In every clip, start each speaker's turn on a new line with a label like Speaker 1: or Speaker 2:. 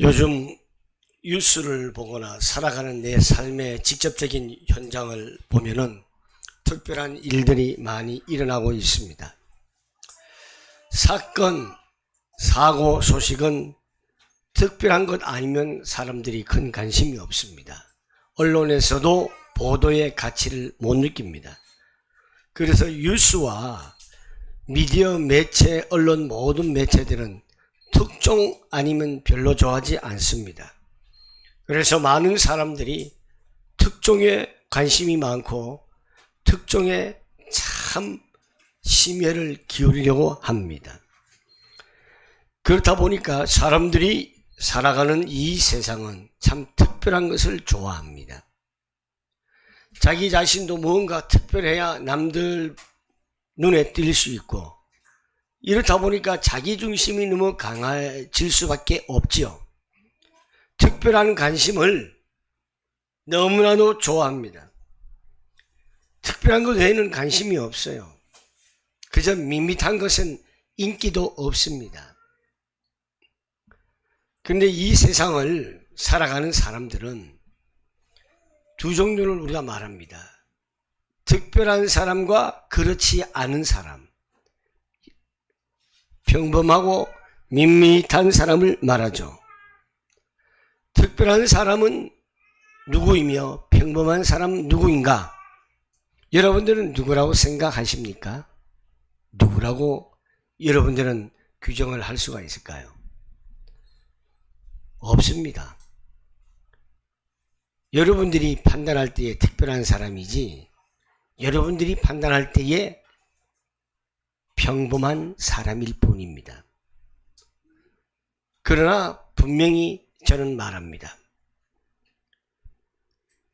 Speaker 1: 요즘 뉴스를 보거나 살아가는 내 삶의 직접적인 현장을 보면은 특별한 일들이 많이 일어나고 있습니다. 사건, 사고 소식은 특별한 것 아니면 사람들이 큰 관심이 없습니다. 언론에서도 보도의 가치를 못 느낍니다. 그래서 뉴스와 미디어 매체, 언론 모든 매체들은 특종 아니면 별로 좋아하지 않습니다. 그래서 많은 사람들이 특종에 관심이 많고 특종에 참 심혈을 기울이려고 합니다. 그렇다 보니까 사람들이 살아가는 이 세상은 참 특별한 것을 좋아합니다. 자기 자신도 뭔가 특별해야 남들 눈에 띌 수 있고, 이렇다 보니까 자기중심이 너무 강해질 수밖에 없지요. 특별한 관심을 너무나도 좋아합니다. 특별한 것 외에는 관심이 없어요. 그저 밋밋한 것은 인기도 없습니다. 그런데 이 세상을 살아가는 사람들은 두 종류를 우리가 말합니다. 특별한 사람과 그렇지 않은 사람, 평범하고 밋밋한 사람을 말하죠. 특별한 사람은 누구이며 평범한 사람은 누구인가? 여러분들은 누구라고 생각하십니까? 누구라고 여러분들은 규정을 할 수가 있을까요? 없습니다. 여러분들이 판단할 때에 특별한 사람이지, 여러분들이 판단할 때에 평범한 사람일 뿐입니다. 그러나 분명히 저는 말합니다.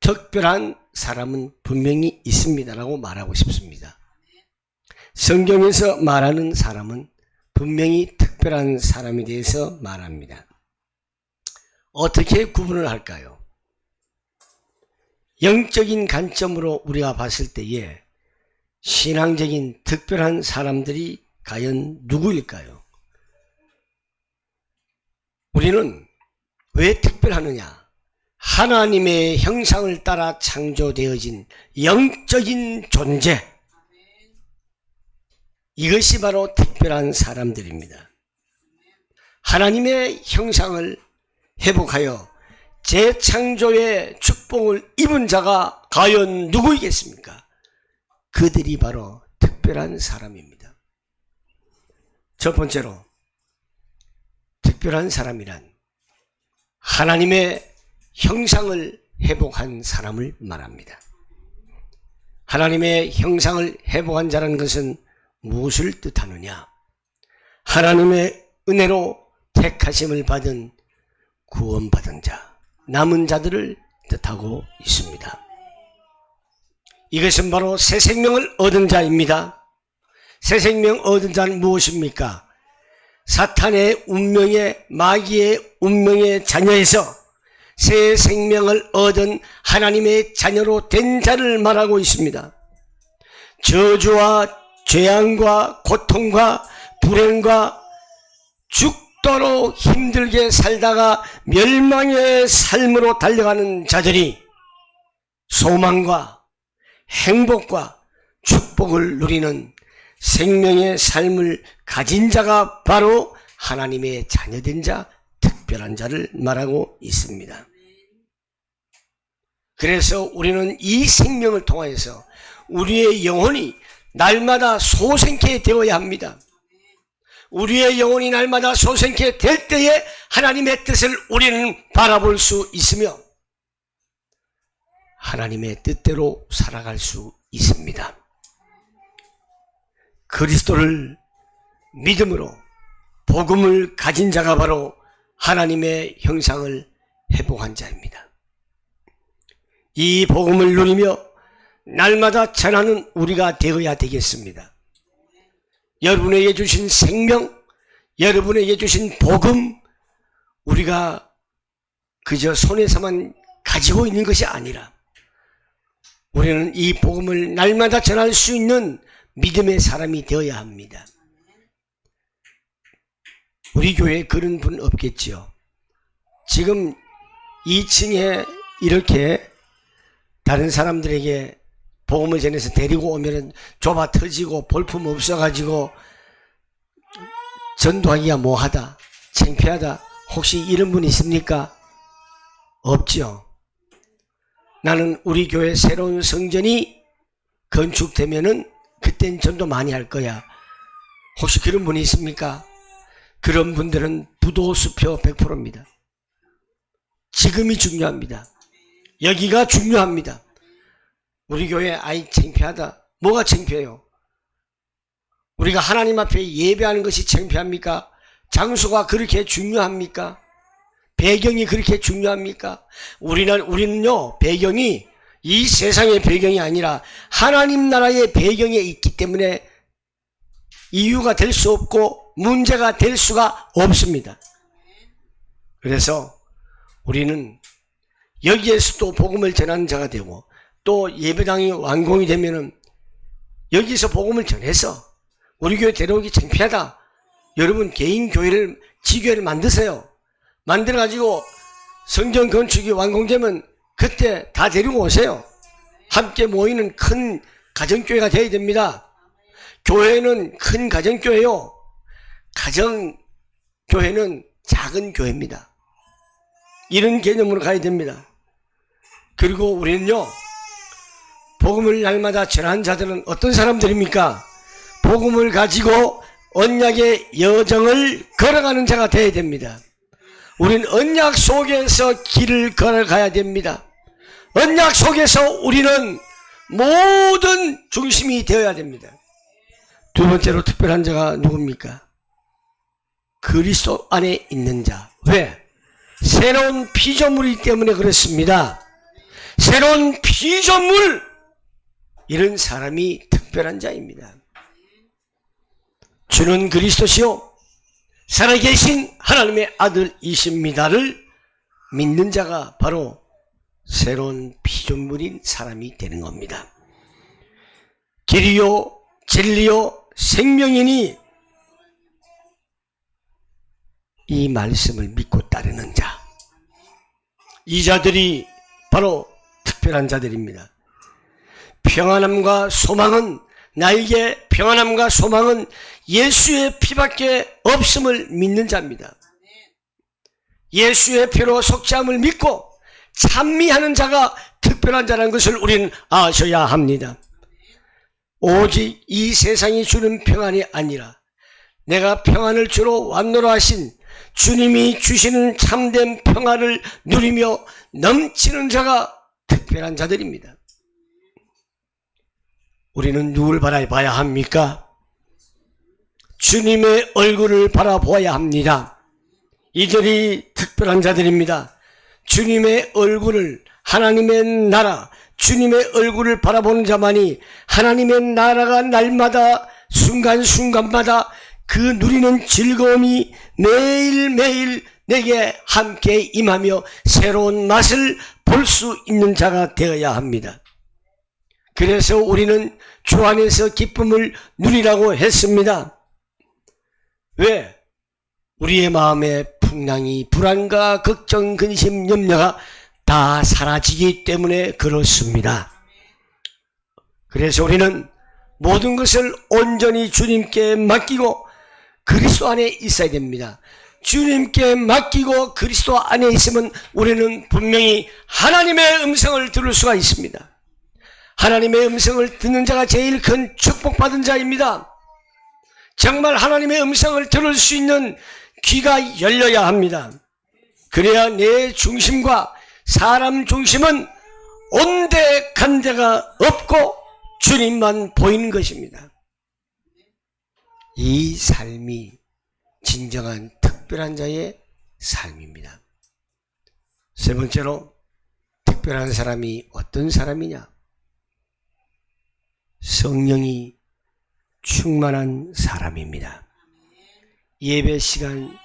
Speaker 1: 특별한 사람은 분명히 있습니다라고 말하고 싶습니다. 성경에서 말하는 사람은 분명히 특별한 사람에 대해서 말합니다. 어떻게 구분을 할까요? 영적인 관점으로 우리가 봤을 때에 신앙적인 특별한 사람들이 과연 누구일까요? 우리는 왜 특별하느냐? 하나님의 형상을 따라 창조되어진 영적인 존재, 이것이 바로 특별한 사람들입니다. 하나님의 형상을 회복하여 재창조의 축복을 입은 자가 과연 누구이겠습니까? 그들이 바로 특별한 사람입니다. 첫 번째로, 특별한 사람이란 하나님의 형상을 회복한 사람을 말합니다. 하나님의 형상을 회복한 자라는 것은 무엇을 뜻하느냐? 하나님의 은혜로 택하심을 받은 구원받은 자, 남은 자들을 뜻하고 있습니다. 이것은 바로 새 생명을 얻은 자입니다. 새 생명 얻은 자는 무엇입니까? 사탄의 운명의, 마귀의 운명의 자녀에서 새 생명을 얻은 하나님의 자녀로 된 자를 말하고 있습니다. 저주와 죄악과 고통과 불행과 죽도록 힘들게 살다가 멸망의 삶으로 달려가는 자들이 소망과 행복과 축복을 누리는 생명의 삶을 가진 자가 바로 하나님의 자녀된 자, 특별한 자를 말하고 있습니다. 그래서 우리는 이 생명을 통하여서 우리의 영혼이 날마다 소생케 되어야 합니다. 우리의 영혼이 날마다 소생케 될 때에 하나님의 뜻을 우리는 바라볼 수 있으며 하나님의 뜻대로 살아갈 수 있습니다. 그리스도를 믿음으로 복음을 가진 자가 바로 하나님의 형상을 회복한 자입니다. 이 복음을 누리며 날마다 전하는 우리가 되어야 되겠습니다. 여러분에게 주신 생명, 여러분에게 주신 복음, 우리가 그저 손에서만 가지고 있는 것이 아니라 우리는 이 복음을 날마다 전할 수 있는 믿음의 사람이 되어야 합니다. 우리 교회에 그런 분 없겠지요. 지금 2층에 이렇게 다른 사람들에게 복음을 전해서 데리고 오면은 좁아 터지고 볼품 없어가지고 전도하기가 뭐하다, 창피하다, 혹시 이런 분 있습니까? 없죠. 나는 우리 교회 새로운 성전이 건축되면은 그땐 전도 많이 할 거야. 혹시 그런 분이 있습니까? 그런 분들은 부도수표 100%입니다. 지금이 중요합니다. 여기가 중요합니다. 우리 교회 아이 창피하다. 뭐가 창피해요? 우리가 하나님 앞에 예배하는 것이 창피합니까? 장소가 그렇게 중요합니까? 배경이 그렇게 중요합니까? 우리는요, 배경이 이 세상의 배경이 아니라 하나님 나라의 배경에 있기 때문에 이유가 될 수 없고 문제가 될 수가 없습니다. 그래서 우리는 여기에서 또 복음을 전하는 자가 되고 또 예배당이 완공이 되면은 여기서 복음을 전해서 우리 교회 데려오기 창피하다. 여러분 개인 교회를, 지교회를 만드세요. 만들어가지고 성전 건축이 완공되면 그때 다 데리고 오세요. 함께 모이는 큰 가정교회가 되어야 됩니다. 교회는 큰 가정교회요. 가정교회는 작은 교회입니다. 이런 개념으로 가야 됩니다. 그리고 우리는요, 복음을 날마다 전하는 자들은 어떤 사람들입니까? 복음을 가지고 언약의 여정을 걸어가는 자가 되어야 됩니다. 우리는 언약 속에서 길을 걸어가야 됩니다. 언약 속에서 우리는 모든 중심이 되어야 됩니다. 두 번째로 특별한 자가 누굽니까? 그리스도 안에 있는 자. 왜? 새로운 피조물이기 때문에 그렇습니다. 새로운 피조물, 이런 사람이 특별한 자입니다. 주는 그리스도시요 살아계신 하나님의 아들이십니다를 믿는 자가 바로 새로운 피조물인 사람이 되는 겁니다. 길이요 진리요 생명이니 이 말씀을 믿고 따르는 자, 이 자들이 바로 특별한 자들입니다. 평안함과 소망은, 나에게 평안함과 소망은 예수의 피밖에 없음을 믿는 자입니다. 예수의 피로 속죄함을 믿고 찬미하는 자가 특별한 자라는 것을 우리는 아셔야 합니다. 오직 이 세상이 주는 평안이 아니라 내가 평안을 주러 왔노라 하신 주님이 주시는 참된 평안을 누리며 넘치는 자가 특별한 자들입니다. 우리는 누굴 바라봐야 합니까? 주님의 얼굴을 바라보아야 합니다. 이들이 특별한 자들입니다. 주님의 얼굴을, 하나님의 나라, 주님의 얼굴을 바라보는 자만이 하나님의 나라가 날마다 순간순간마다 그 누리는 즐거움이 매일매일 내게 함께 임하며 새로운 맛을 볼 수 있는 자가 되어야 합니다. 그래서 우리는 주 안에서 기쁨을 누리라고 했습니다. 왜? 우리의 마음에 풍랑이, 불안과 걱정, 근심, 염려가 다 사라지기 때문에 그렇습니다. 그래서 우리는 모든 것을 온전히 주님께 맡기고 그리스도 안에 있어야 됩니다. 주님께 맡기고 그리스도 안에 있으면 우리는 분명히 하나님의 음성을 들을 수가 있습니다. 하나님의 음성을 듣는 자가 제일 큰 축복받은 자입니다. 정말 하나님의 음성을 들을 수 있는 귀가 열려야 합니다. 그래야 내 중심과 사람 중심은 온데간데가 없고 주님만 보이는 것입니다. 이 삶이 진정한 특별한 자의 삶입니다. 세 번째로 특별한 사람이 어떤 사람이냐? 성령이 충만한 사람입니다. 예배 시간,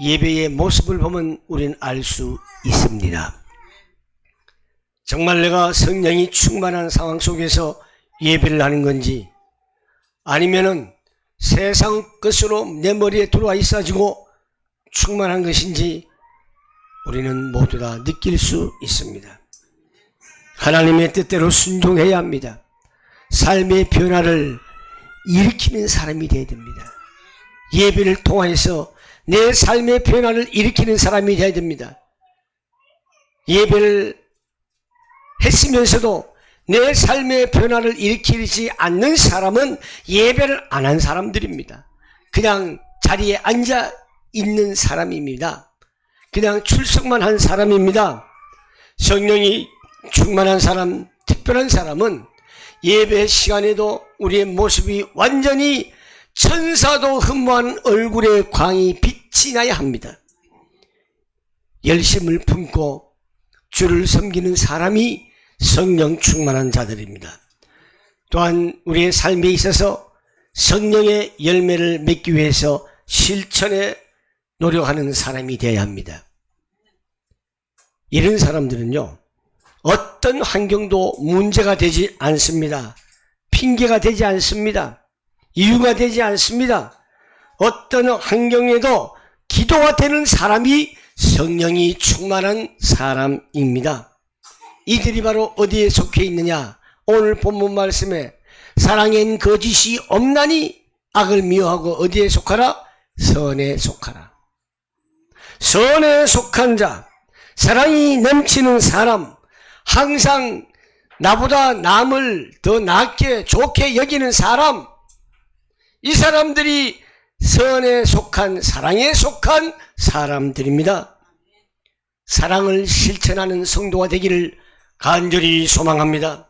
Speaker 1: 예배의 모습을 보면 우리는 알 수 있습니다. 정말 내가 성령이 충만한 상황 속에서 예배를 하는 건지, 아니면은 세상 것으로 내 머리에 들어와 있어가지고 충만한 것인지, 우리는 모두 다 느낄 수 있습니다. 하나님의 뜻대로 순종해야 합니다. 삶의 변화를 일으키는 사람이 되어야 됩니다. 예배를 통해서 내 삶의 변화를 일으키는 사람이 되어야 됩니다. 예배를 했으면서도 내 삶의 변화를 일으키지 않는 사람은 예배를 안 한 사람들입니다. 그냥 자리에 앉아 있는 사람입니다. 그냥 출석만 한 사람입니다. 성령이 충만한 사람, 특별한 사람은 예배 시간에도 우리의 모습이 완전히 천사도 흠모하는 얼굴의 광이 빛이 나야 합니다. 열심을 품고 주를 섬기는 사람이 성령 충만한 자들입니다. 또한 우리의 삶에 있어서 성령의 열매를 맺기 위해서 실천에 노력하는 사람이 되어야 합니다. 이런 사람들은요, 어떤 환경도 문제가 되지 않습니다. 핑계가 되지 않습니다. 이유가 되지 않습니다. 어떤 환경에도 기도가 되는 사람이 성령이 충만한 사람입니다. 이들이 바로 어디에 속해 있느냐? 오늘 본문 말씀에 사랑엔 거짓이 없나니 악을 미워하고 어디에 속하라? 선에 속하라. 선에 속한 자, 사랑이 넘치는 사람, 항상 나보다 남을 더 낫게 좋게 여기는 사람, 이 사람들이 선에 속한, 사랑에 속한 사람들입니다. 사랑을 실천하는 성도가 되기를 간절히 소망합니다.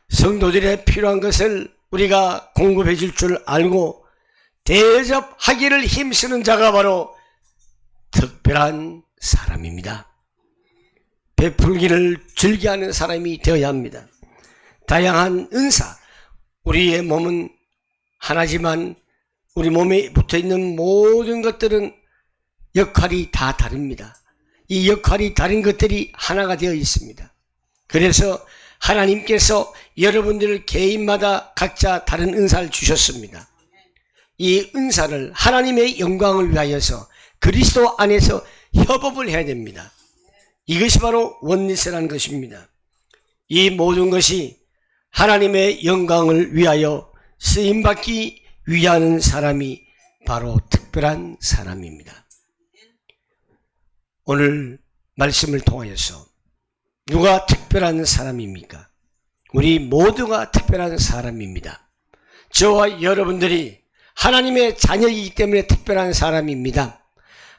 Speaker 1: 성도들의 필요한 것을 우리가 공급해 줄 줄 알고 대접하기를 힘쓰는 자가 바로 특별한 사람입니다. 베풀기를 즐겨하는 사람이 되어야 합니다. 다양한 은사, 우리의 몸은 하나지만 우리 몸에 붙어있는 모든 것들은 역할이 다 다릅니다. 이 역할이 다른 것들이 하나가 되어 있습니다. 그래서 하나님께서 여러분들 개인마다 각자 다른 은사를 주셨습니다. 이 은사를 하나님의 영광을 위하여서 그리스도 안에서 협업을 해야 됩니다. 이것이 바로 원리스라는 것입니다. 이 모든 것이 하나님의 영광을 위하여 쓰임받기 위하는 사람이 바로 특별한 사람입니다. 오늘 말씀을 통하여서 누가 특별한 사람입니까? 우리 모두가 특별한 사람입니다. 저와 여러분들이 하나님의 자녀이기 때문에 특별한 사람입니다.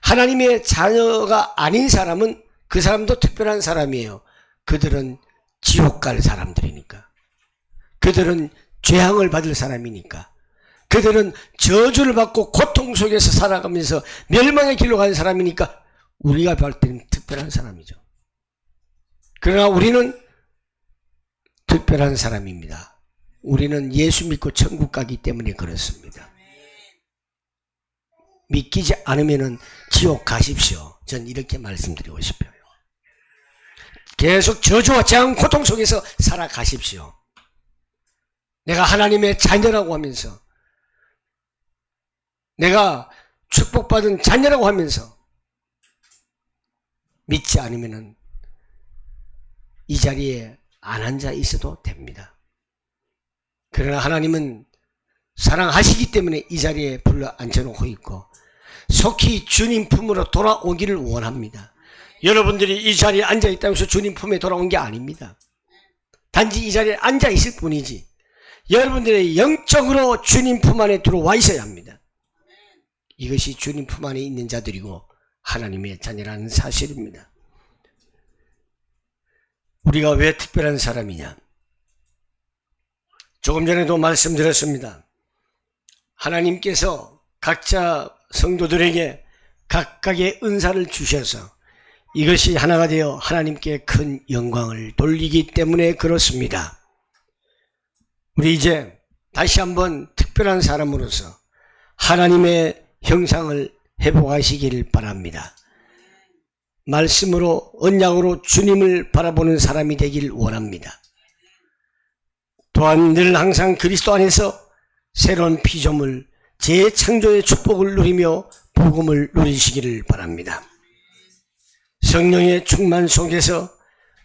Speaker 1: 하나님의 자녀가 아닌 사람은 그 사람도 특별한 사람이에요. 그들은 지옥 갈 사람들이니까. 그들은 죄앙을 받을 사람이니까. 그들은 저주를 받고 고통 속에서 살아가면서 멸망의 길로 가는 사람이니까 우리가 볼 때는 특별한 사람이죠. 그러나 우리는 특별한 사람입니다. 우리는 예수 믿고 천국 가기 때문에 그렇습니다. 믿기지 않으면 지옥 가십시오. 전 이렇게 말씀드리고 싶어요. 계속 저주와 재앙 고통 속에서 살아가십시오. 내가 하나님의 자녀라고 하면서, 내가 축복받은 자녀라고 하면서 믿지 않으면 이 자리에 안 앉아 있어도 됩니다. 그러나 하나님은 사랑하시기 때문에 이 자리에 불러 앉혀놓고 있고 속히 주님 품으로 돌아오기를 원합니다. 여러분들이 이 자리에 앉아있다고 해서 주님 품에 돌아온 게 아닙니다. 단지 이 자리에 앉아있을 뿐이지 여러분들의 영적으로 주님 품 안에 들어와 있어야 합니다. 이것이 주님 품 안에 있는 자들이고 하나님의 자녀라는 사실입니다. 우리가 왜 특별한 사람이냐? 조금 전에도 말씀드렸습니다. 하나님께서 각자 성도들에게 각각의 은사를 주셔서 이것이 하나가 되어 하나님께 큰 영광을 돌리기 때문에 그렇습니다. 우리 이제 다시 한번 특별한 사람으로서 하나님의 형상을 회복하시기를 바랍니다. 말씀으로 언약으로 주님을 바라보는 사람이 되길 원합니다. 또한 늘 항상 그리스도 안에서 새로운 피조물 재창조의 축복을 누리며 복음을 누리시기를 바랍니다. 성령의 충만 속에서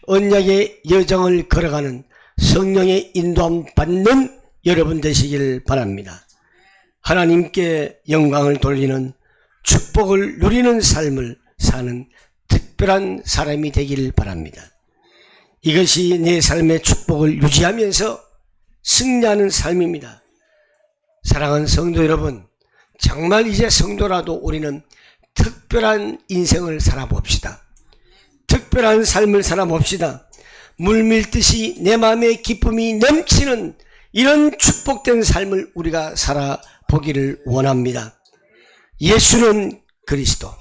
Speaker 1: 언약의 여정을 걸어가는 성령의 인도함 받는 여러분 되시길 바랍니다. 하나님께 영광을 돌리는 축복을 누리는 삶을 사는 특별한 사람이 되길 바랍니다. 이것이 내 삶의 축복을 유지하면서 승리하는 삶입니다. 사랑하는 성도 여러분, 정말 이제 성도라도 우리는 특별한 인생을 살아봅시다. 특별한 삶을 살아봅시다. 물밀듯이 내 마음에 기쁨이 넘치는 이런 축복된 삶을 우리가 살아보기를 원합니다. 예수는 그리스도.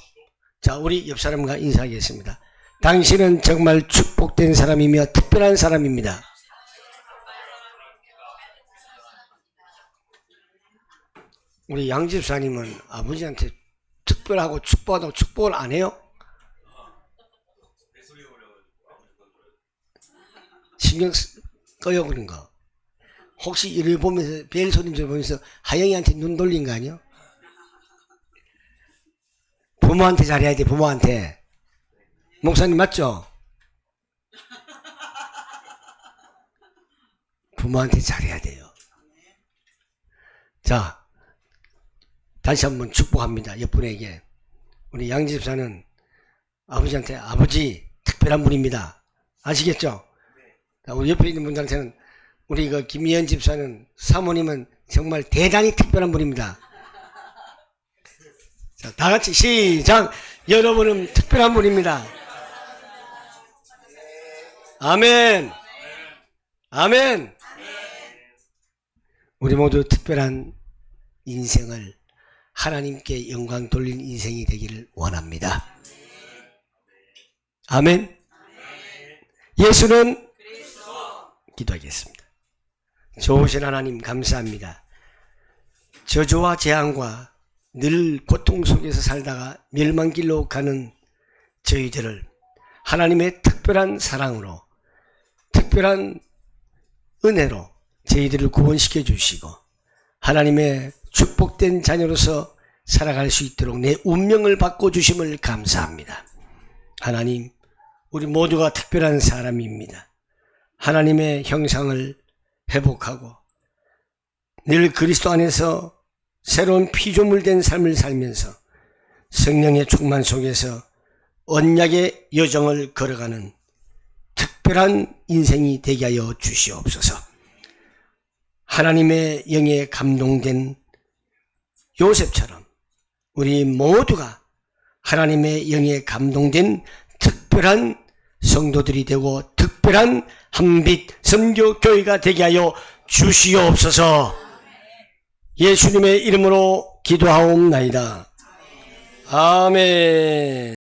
Speaker 1: 자, 우리 옆 사람과 인사하겠습니다. 당신은 정말 축복된 사람이며 특별한 사람입니다. 우리 양 집사님은 아버지한테 특별하고 축복하다고 축복을 안 해요? 신경 꺼요 그런 거. 혹시 이를 보면서 벨 소리 좀 보면서 하영이한테 눈 돌린 거 아니요? 부모한테 잘해야 돼. 부모한테. 목사님 맞죠? 부모한테 잘해야 돼요. 자, 다시 한번 축복합니다. 옆분에게. 우리 양 집사는 아버지한테 아버지 특별한 분입니다. 아시겠죠? 우리 옆에 있는 분들한테는 우리 그 김희연 집사는 사모님은 정말 대단히 특별한 분입니다. 자, 다 같이 시작. 여러분은 특별한 분입니다. 아멘. 아멘. 우리 모두 특별한 인생을 하나님께 영광 돌린 인생이 되기를 원합니다. 아멘. 예수는 기도하겠습니다. 좋으신 하나님 감사합니다. 저주와 재앙과 늘 고통 속에서 살다가 멸망길로 가는 저희들을 하나님의 특별한 사랑으로 특별한 은혜로 저희들을 구원시켜 주시고 하나님의 축복된 자녀로서 살아갈 수 있도록 내 운명을 바꿔주심을 감사합니다. 하나님, 우리 모두가 특별한 사람입니다. 하나님의 형상을 회복하고 늘 그리스도 안에서 새로운 피조물 된 삶을 살면서 성령의 충만 속에서 언약의 여정을 걸어가는 특별한 인생이 되게 하여 주시옵소서. 하나님의 영에 감동된 요셉처럼 우리 모두가 하나님의 영에 감동된 특별한 성도들이 되고 특별한 한빛 선교교회가 되게 하여 주시옵소서. 예수님의 이름으로 기도하옵나이다. 아멘.